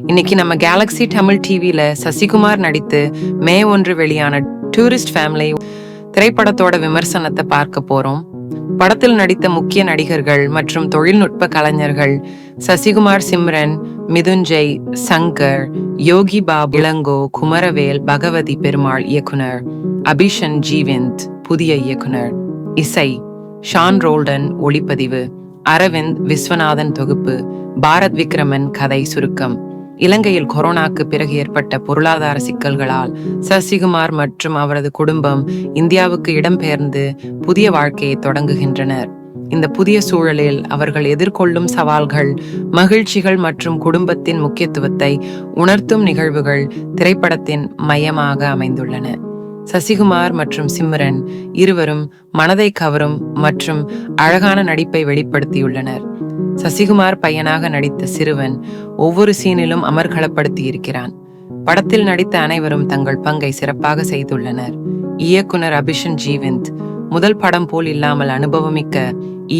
இன்னைக்கு நம்ம கேலக்ஸி தமிழ் டிவில சசிகுமார் நடித்து மே 1 வெளியான டூரிஸ்ட் ஃபேமிலி திரைப்படத்தோட விமர்சனத்தை பார்க்க போறோம். படத்தில் நடித்த முக்கிய நடிகர்கள் மற்றும் தொழில்நுட்ப கலைஞர்கள் சசிகுமார், சிம்ரன், மிதுன்ஜெய், சங்கர், யோகி பாபு, இளங்கோ, குமரவேல், பகவதி பெருமாள் இயக்குனர், அபிஷன் ஜீவந்த் புதிய இயக்குனர், இசை ஷான் ரோல்டன், ஒளிப்பதிவு அரவிந்த் விஸ்வநாதன், தொகுப்பு பாரத் விக்ரமன், கதை சுருக்கம். இலங்கையில் கொரோனாக்கு பிறகு ஏற்பட்ட பொருளாதார சிக்கல்களால் சசிகுமார் மற்றும் அவரது குடும்பம் இந்தியாவுக்கு இடம்பெயர்ந்து புதிய வாழ்க்கையை தொடங்குகின்றனர். இந்த புதிய சூழலில் அவர்கள் எதிர்கொள்ளும் சவால்கள், மகிழ்ச்சிகள் மற்றும் குடும்பத்தின் முக்கியத்துவத்தை உணர்த்தும் நிகழ்வுகள் திரைப்படத்தின் மையமாக அமைந்துள்ளன. சசிகுமார் மற்றும் சிம்ரன் இருவரும் மனதை கவரும் மற்றும் அழகான நடிப்பை வெளிப்படுத்தியுள்ளனர். சசிகுமார் பையனாக நடித்த சிறுவன் ஒவ்வொரு சீனிலும் அமர்க்களப்படுத்தி இருக்கிறான். படத்தில் நடித்த அனைவரும் தங்கள் பங்கை சிறப்பாக செய்துள்ளனர். இயக்குனர் அபிஷன் ஜீவந்த் முதல் படம் போல் இல்லாமல் அனுபவமிக்க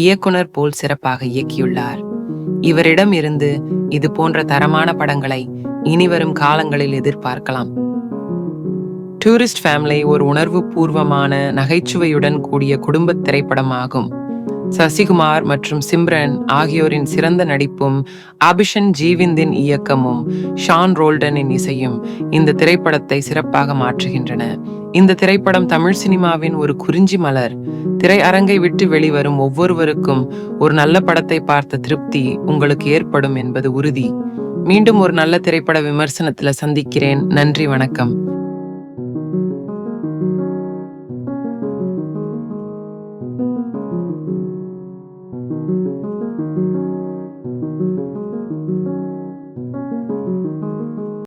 இயக்குனர் போல் சிறப்பாக இயக்கியுள்ளார். இவரிடம் இருந்து இது போன்ற தரமான படங்களை இனிவரும் காலங்களில் எதிர்பார்க்கலாம். டூரிஸ்ட் ஃபேமிலி ஒரு உணர்வு பூர்வமான நகைச்சுவையுடன் கூடிய குடும்ப திரைப்படமாகும். சசிகுமார் மற்றும் சிம்ரன் ஆகியோரின் சிறந்த நடிப்பும், அபிஷன் ஜீவிந்தின் இயக்கமும், ஷான் ரோல்டனின் இசையும் இந்த திரைப்படத்தை சிறப்பாக மாற்றுகின்றன. இந்த திரைப்படம் தமிழ் சினிமாவின் ஒரு குறிஞ்சி மலர். திரையரங்கை விட்டு வெளிவரும் ஒவ்வொருவருக்கும் ஒரு நல்ல படத்தை பார்த்த திருப்தி உங்களுக்கு ஏற்படும் என்பது உறுதி. மீண்டும் ஒரு நல்ல திரைப்பட விமர்சனத்துல சந்திக்கிறேன். நன்றி, வணக்கம்.